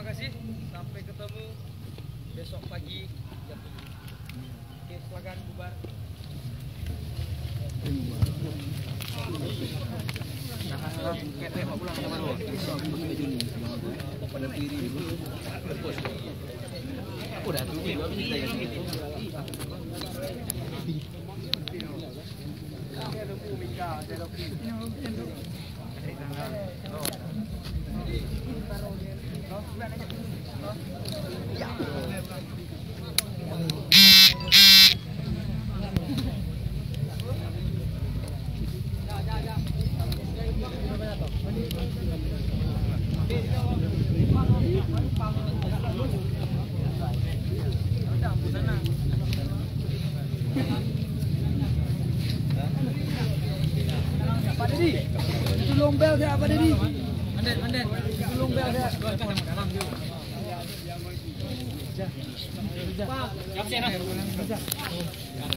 terima kasih. Sampai ketemu besok pagi jam 7. Oke, silakan bubar. Pak Dedi, tolong bel dia Pak Dedi. Anden, tolong bel dia. Pak, siap.